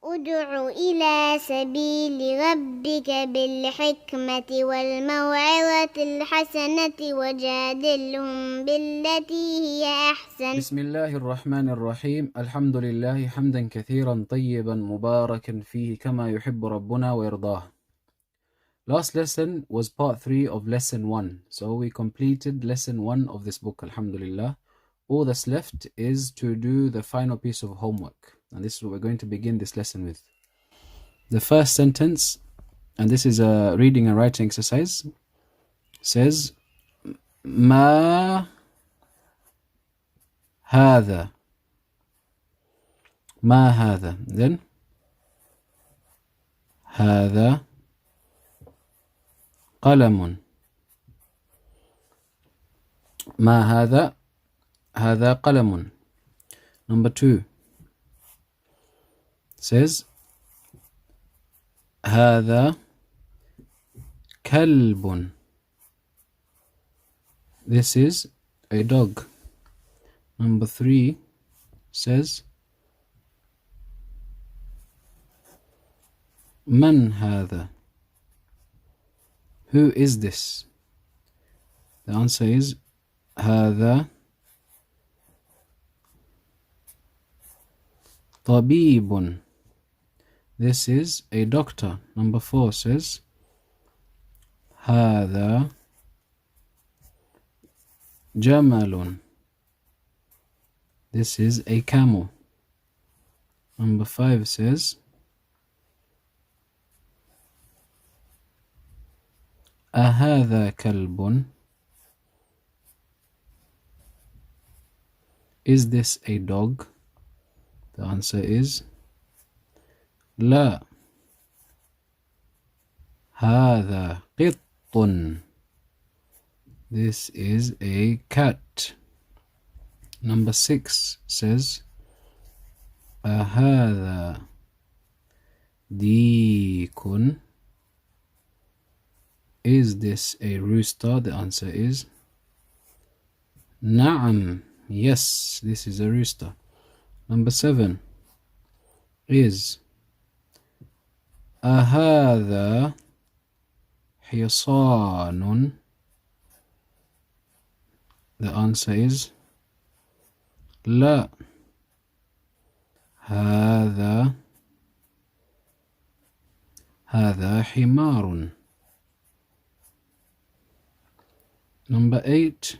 ادع إلى سبيل ربك بالحكمة والموعظة الحسنة وجادلهم بالتي هي أحسن. بسم الله الرحمن الرحيم. الحمد لله حمدا كثيرا طيبا مباركا فيه كما يحب ربنا ويرضاه. Last lesson was part 3 of lesson 1. So we completed lesson 1 of this book, alhamdulillah. All that's left is to do the final piece of homework. And this is what we're going to begin this lesson with. The first sentence, and this is a reading and writing exercise, says ما هذا. ما هذا. Then هذا قلم. ما هذا. هذا قلم. Number 2 says هذا كلب. This is a dog. Number 3 says من هذا. Who is this? The answer is هذا طبيب. This is a doctor. Number 4 says هذا جمل. This is a camel. Number 5 says أهذا كلب. Is this a dog? The answer is لا. هذا قط. This is a cat. Number 6 says أهذا ديك. Is this a rooster? The answer is نعم. Yes, this is a rooster. Number 7 is أهذا حصان. The answer is لا. هذا حمار. Number 8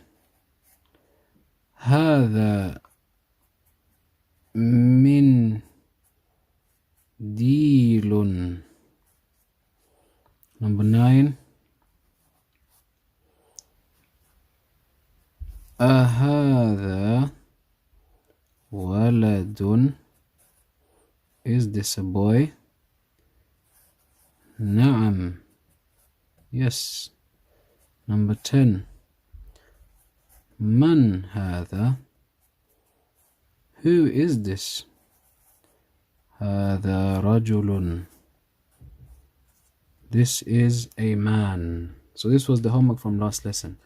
هذا من ديل. Number 9 أهذا ولد. Is this a boy? نعم. Yes. Number 10 من هذا. Who is this? هذا رجل. This is a man. So this was the homework from last lesson.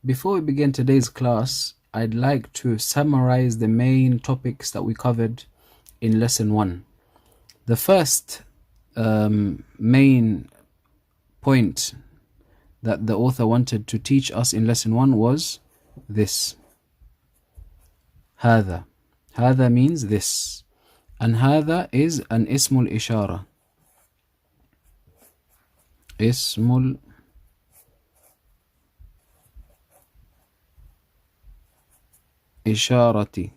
Before we begin today's class, I'd like to summarize the main topics that we covered in lesson 1. The first main point that the author wanted to teach us in lesson 1 was this. هذا. هذا means this. And هذا is an اسم الإشارة. اسم الإشارة.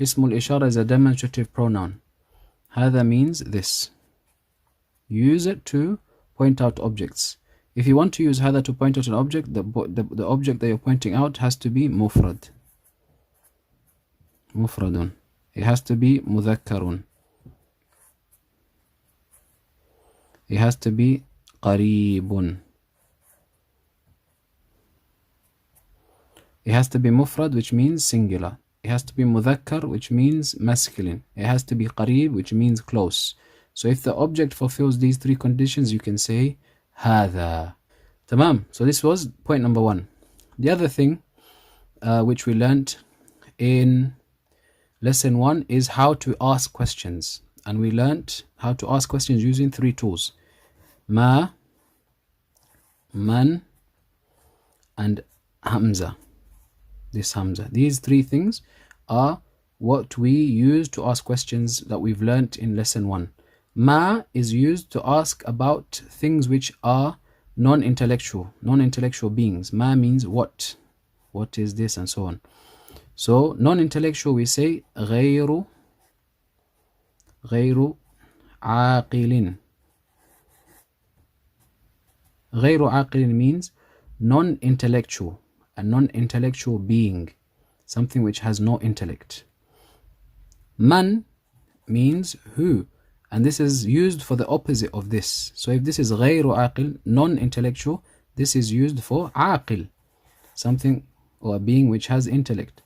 اسم الإشارة is a demonstrative pronoun. هذا means this. Use it to point out objects. If you want to use هذا to point out an object, the object that you're pointing out has to be مفرد. مفرد. It has to be مذكر. It has to be قريب. It has to be مفرد, which means singular. It has to be مذكر, which means masculine. It has to be قريب, which means close. So if the object fulfills these 3 conditions, you can say هذا. Tamam. So this was point number 1. The other thing which we learnt in lesson 1 is how to ask questions. and we learnt how to ask questions using 3 tools: ma, man, and hamza. This hamza. These 3 things are what we use to ask questions that we've learnt in lesson 1. Ma is used to ask about things which are non-intellectual beings. Ma means what is this, and so on. So non-intellectual, we say غير عاقل. غير عاقل means non-intellectual, a non-intellectual being, something which has no intellect. Man means who, and this is used for the opposite of this. So if this is غير عاقل, non-intellectual, this is used for عاقل, something or a being which has intellect.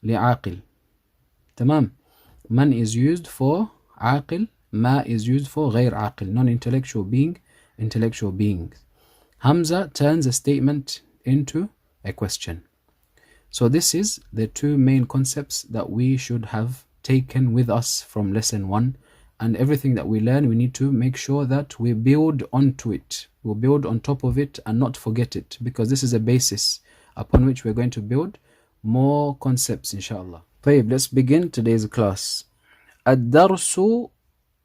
لعاقل. تمام. Man is used for عاقل, ma is used for غير عاقل, non-intellectual being, intellectual beings. Hamza turns a statement into a question. So this is the 2 main concepts that we should have taken with us from lesson 1, and everything that we learn, we need to make sure that we build onto it. We'll build on top of it and not forget it, because this is a basis upon which we're going to build more concepts, inshallah. طيب, let's begin today's class. الدرس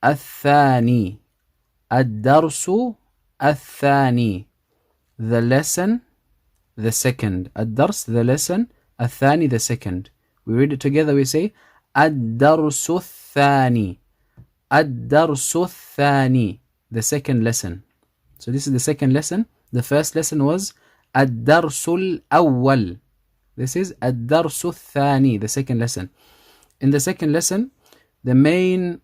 الثاني. الدرس الثاني. The lesson, the second. الدرس, the lesson. الثاني, the second. We read it together, we say الدرس الثاني. الدرس الثاني, the second lesson. So this is the second lesson. The first lesson was الدرس الأول. This is الدرس الثاني, the second lesson. In the second lesson, the main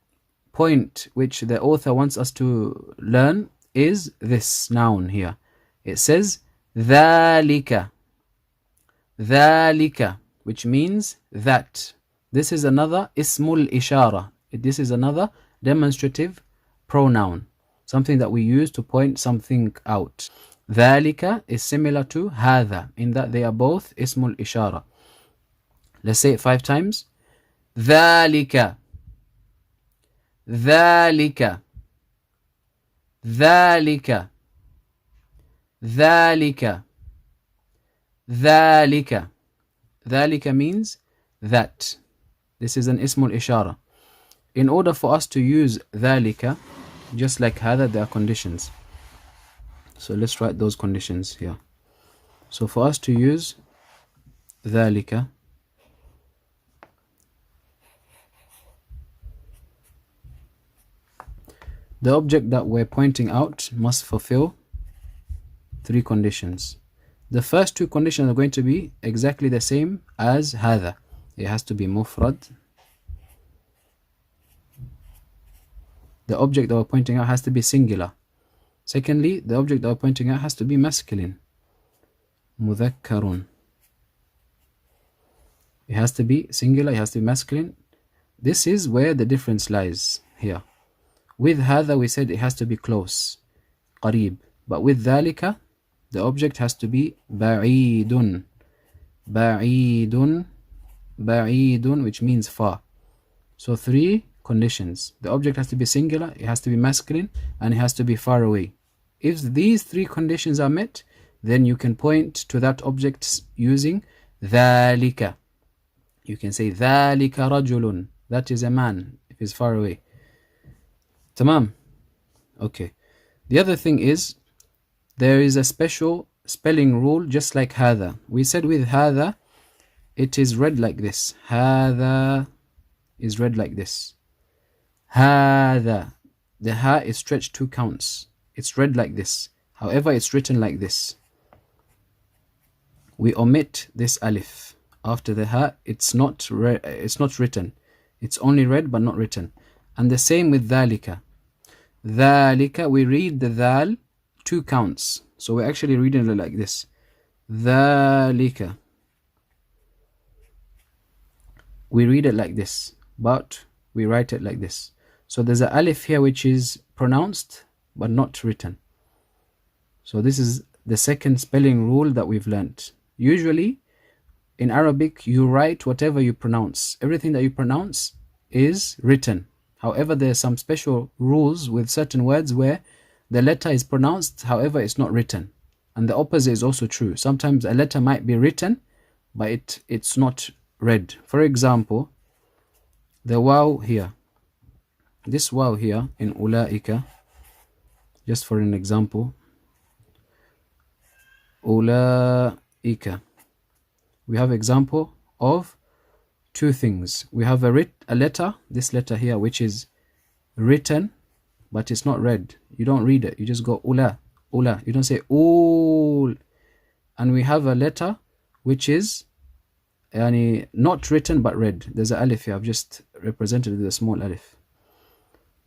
point which the author wants us to learn is this noun here. It says ذلك. ذلك, which means that. This is another ismul ishara. This is another demonstrative pronoun, something that we use to point something out. ذلك is similar to هذا in that they are both ismul ishara. Let's say it 5 times. ذلك. ذلك. ذلك. ذلك. ذلك. ذلك means that. This is an ismul ishara. In order for us to use ذلك, just like هذا, there are conditions. So let's write those conditions here. So for us to use ذلك, the object that we're pointing out must fulfill 3 conditions. The first 2 conditions are going to be exactly the same as هذا. It has to be mufrad. The object that we're pointing out has to be singular. Secondly, the object that we're pointing out has to be masculine. مذكر. It has to be singular, it has to be masculine. This is where the difference lies here. With هذا we said it has to be close, قريب. But with ذلك, the object has to be بعيد. بعيد. بعيد, which means far. So 3 conditions. The object has to be singular, it has to be masculine, and it has to be far away. If these 3 conditions are met, then you can point to that object using ذلك. You can say ذلك رجل. That is a man if it's far away. Tamam. Okay. The other thing is, there is a special spelling rule just like هذا. We said with هذا, it is read like this. هذا is read like this. هذا. The ha is stretched 2 counts. It's read like this. However, it's written like this. We omit this alif. After the ha, it's not written. It's only read but not written. And the same with ذلك. ذلك, we read the dhal 2 counts. So we're actually reading it like this. ذلك. We read it like this, but we write it like this. So there's an alif here which is pronounced but not written. So this is the second spelling rule that we've learnt. Usually in Arabic you write whatever you pronounce. Everything that you pronounce is written. However, there are some special rules with certain words where the letter is pronounced, however, it's not written. And the opposite is also true. Sometimes a letter might be written, but it's not read. For example, the waw here. This waw here in ulaika, just for an example, ulaika. We have example of two things. We have a letter, this letter here, which is written, but it's not read. You don't read it. You just go ula, ula. You don't say ul. And we have a letter which is not written but read. There's an alif here. I've just represented with a small alif.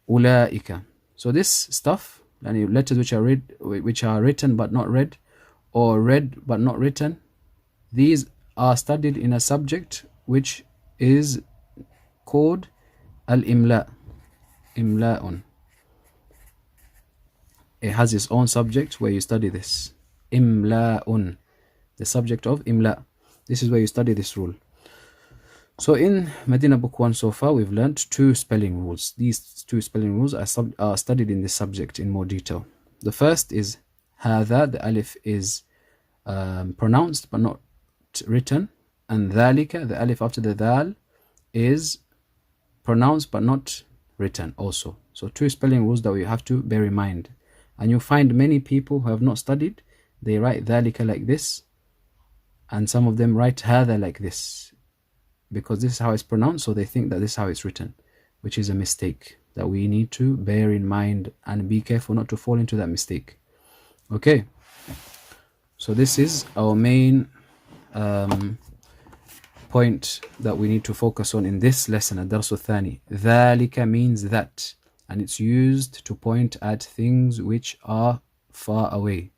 Ulaika. So this stuff, letters which are written but not read, or read but not written, these are studied in a subject which is called al-imla. Imla'un. It has its own subject where you study this. Imla'un. The subject of imla. This is where you study this rule. So in Medina Book 1 so far, we've learned 2 spelling rules. These 2 spelling rules are studied in this subject in more detail. The first is هذا, the alif is pronounced but not written. And ذلك, the alif after the dal, is pronounced but not written also. So 2 spelling rules that we have to bear in mind. And you find many people who have not studied, they write ذلك like this, and some of them write هذا like this, because this is how it's pronounced, so they think that this is how it's written, which is a mistake that we need to bear in mind and be careful not to fall into that mistake. Okay, so this is our main point that we need to focus on in this lesson, الدرس الثاني. ذلك means that, and it's used to point at things which are far away.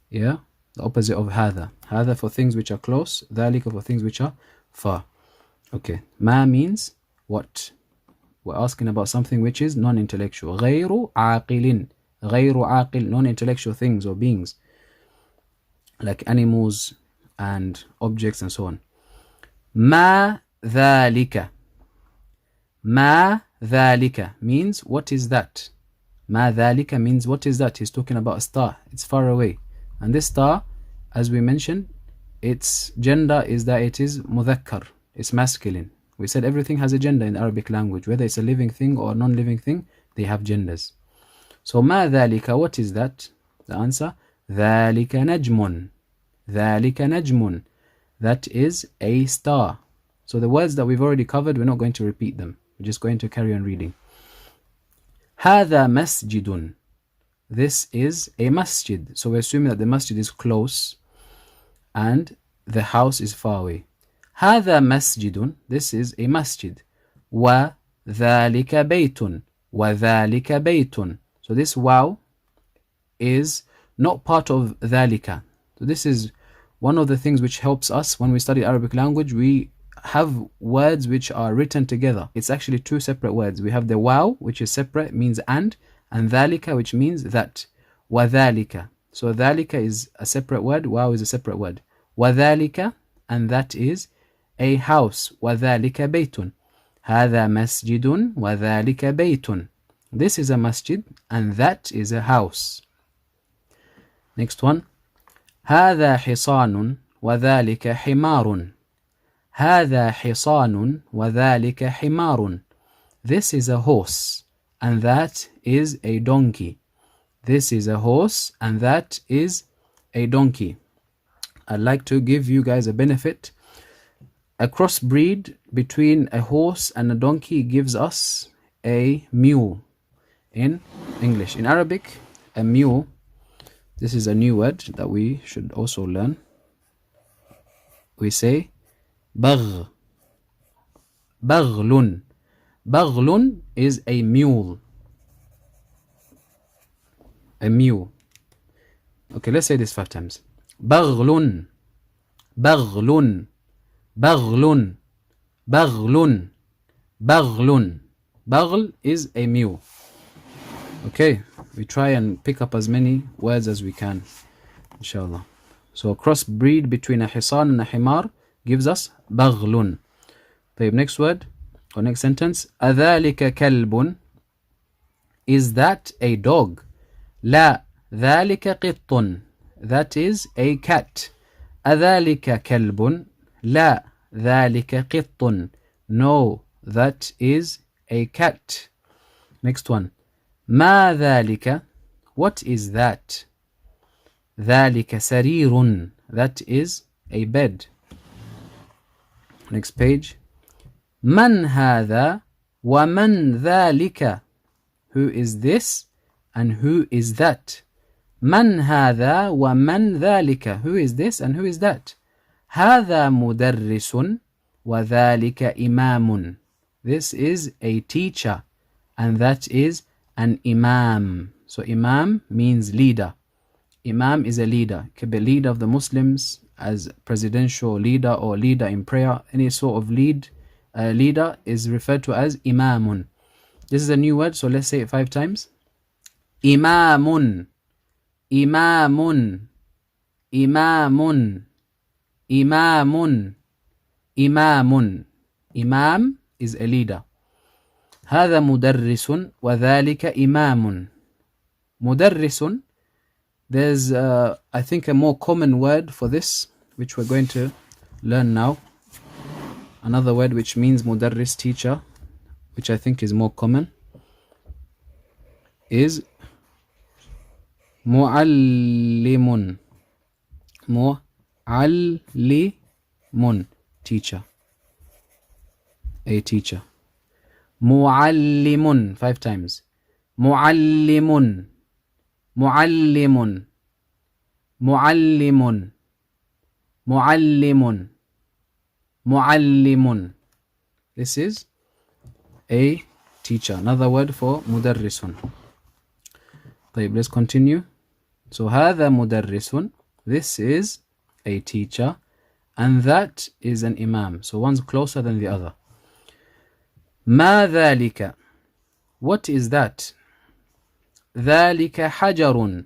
Yeah, the opposite of هذا. هذا for things which are close, ذلك for things which are far. Okay, ما means what? We're asking about something which is non-intellectual. غير عاقل. غير عاقل, non-intellectual things or beings, like animals and objects and so on. ما ذلك. ما ذلك means what is that? ما ذلك means what is that? He's talking about a star. It's far away. And this star, as we mentioned, its gender is that it is mudhakkar. It's masculine. We said everything has a gender in the Arabic language. Whether it's a living thing or a non-living thing, they have genders. So ما ذلك, what is that? The answer, ذلك نجم. ذلك نجم. That is a star. So the words that we've already covered, we're not going to repeat them. We're just going to carry on reading. هذا مسجد. This is a masjid. So we're assuming that the masjid is close and the house is far away. هذا مسجد. This is a masjid. وذلك بيت. وذلك بيت. So this wow is not part of ذلك. So this is one of the things which helps us when we study Arabic language. We have words which are written together. It's actually 2 separate words. We have the wow, which is separate, means and ذلك, which means that. وذلك. So ذلك is a separate word, wow is a separate word. وذلك, and that is a house. وذلك بيت. هذا مسجد وذلك بيت. This is a masjid and that is a house. Next one. هذا حصان وذلك حمار. هذا حصان وذلك حمار. This is a horse and that is a donkey. This is a horse and that is a donkey. I'd like to give you guys a benefit. A crossbreed between a horse and a donkey gives us a mule in English. In Arabic, a mule, this is a new word that we should also learn. We say bagh. Baghlun. Baghlun is a mule. A mule. Okay, let's say this 5 times. Baghlun. Baghlun. Baghlun. Baghlun. Baghlun. Baghl is a mule. Okay, we try and pick up as many words as we can, inshallah. So a crossbreed between a hisan and a himar gives us baghlun. The next word, So next sentence. أذلك كلب. Is that a dog? لا ذلك قط. That is a cat. أذلك كلب. لا ذلك قط. No, that is a cat. Next one. ما ذلك. What is that? ذلك سرير. That is a bed. Next page. من هذا ومن ذلك. Who is this and who is that? من هذا ومن ذلك. Who is this and who is that? هذا مدرس وذلك إمام. This is a teacher and that is an imam. So imam means leader. Imam is a leader. It could be leader of the Muslims as presidential leader or leader in prayer. Any sort of leader is referred to as imamun. This is a new word, so let's say it 5 times. Imamun, imamun, imamun, imamun, imamun. Imam is a leader. هذا مدرس وذلك إمام. مدرس. There's I think a more common word for this which we're going to learn now. Another word which means mudarris, teacher, which I think is more common, is muallimun. Muallimun, teacher, a teacher. Muallimun, 5 times. Muallimun, muallimun, muallimun, muallimun, muallimun. This is a teacher. Another word for mudarrisun. طيب, let's continue. So هذا مدرس. This is a teacher and that is an imam. So one's closer than the other. ما ذلك. What is that? ذلك حجر.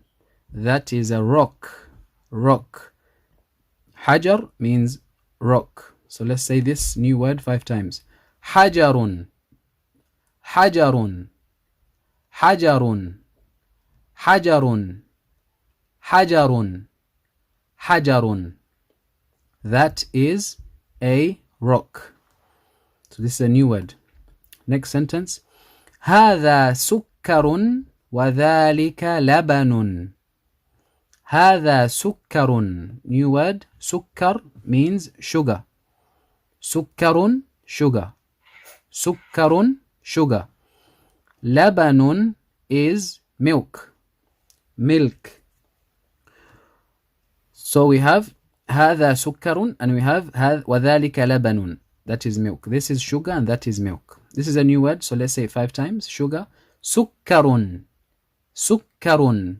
That is a rock. Rock. Hajar means rock. So let's say this new word 5 times. حجر, حجر, حجر, حجر, حجر, حجر. That is a rock. So this is a new word. Next sentence. هذا سكر وذلك لبن. هذا سكر. New word. سكر means sugar. سكر, sugar. سكر, sugar. لبن is milk. Milk. So we have هذا سكر and we have وذلك لبن. That is milk. This is sugar and that is milk. This is a new word, so let's say it 5 times. Sugar. سكر, سكر,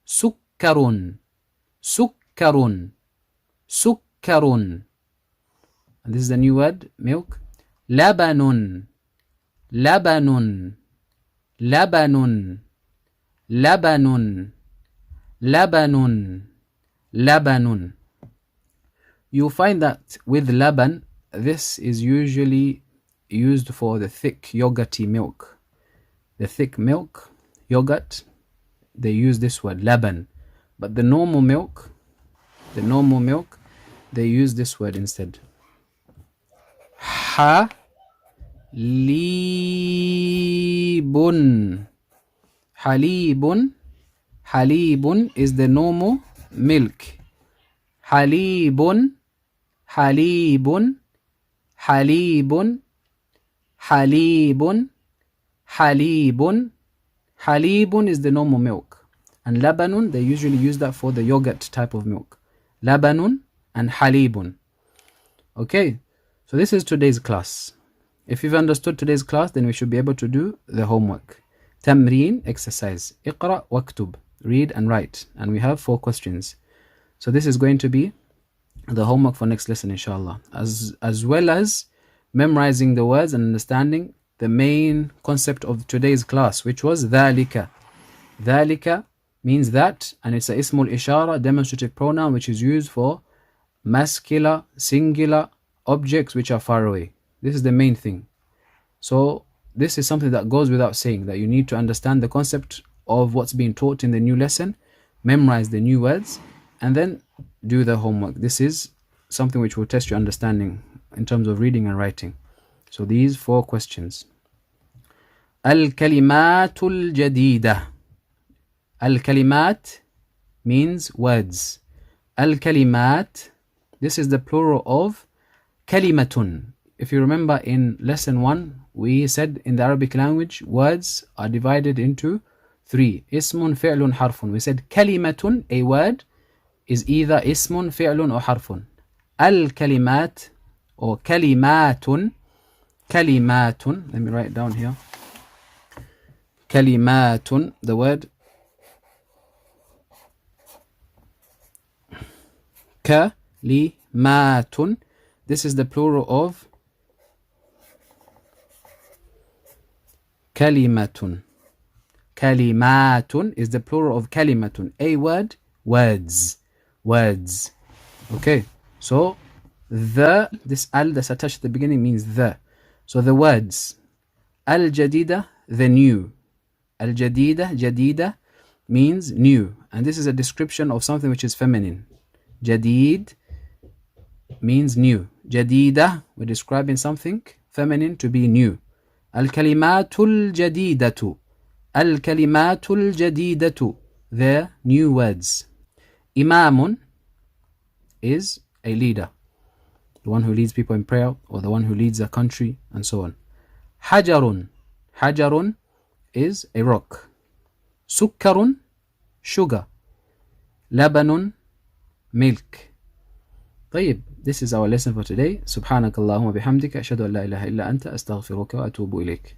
سكر, سكر, سكر. And this is the new word, milk. لبن, لبن, لبن, لبن, لبن, لبن. You find that with laban, this is usually used for the thick yogurty milk. The thick milk, yogurt, they use this word, laban. But the normal milk, they use this word instead. Halibun. Halibun. Halibun is the normal milk. Halibun. Halibun. Halibun. Halibun. Halibun. Halibun is the normal milk. And labanun, they usually use that for the yogurt type of milk. Labanun and halibun. Okay, so this is today's class. If you've understood today's class, then we should be able to do the homework. Tamreen, exercise. Iqra waktub, read and write. And we have 4 questions. So this is going to be the homework for next lesson, inshallah. As well as memorizing the words and understanding the main concept of today's class, which was dhalika. Dhalika means that, and it's a ismul ishara, demonstrative pronoun, which is used for masculine, singular objects which are far away. This is the main thing. So this is something that goes without saying, that you need to understand the concept of what's being taught in the new lesson, memorize the new words, and then do the homework. This is something which will test your understanding in terms of reading and writing. So these 4 questions. Al-kalimat al-jadida. Al-kalimat means words. Al-kalimat, this is the plural of kalimatun. If you remember in lesson 1, we said in the Arabic language, words are divided into 3. Ismun, fi'lun, harfun. We said kalimatun, a word, is either ismun, fi'lun, or harfun. Al-kalimat, or kalimatun, kalimatun. Let me write it down here. Kalimatun, the word kalimatun. This is the plural of kalimatun. Kalimatun is the plural of kalimatun. A word, words. Words. Okay, so this al that's attached at the beginning means the. So the words. Al-jadida, the new. Al-jadida, jadida means new. And this is a description of something which is feminine. Jadid means new. Jadida, we're describing something feminine to be new. Al-kalimatul jadidatu. Al-kalimatul jadidatu. They're new words. Imamun is a leader. The one who leads people in prayer, or the one who leads a country, and so on. Hajarun. Hajarun is a rock. Sukkarun, sugar. Labanun, milk. طيب, this is our lesson for today. سبحانك اللهم وبحمدك أشهد أن لا إله إلا أنت أستغفرك وأتوب إليك.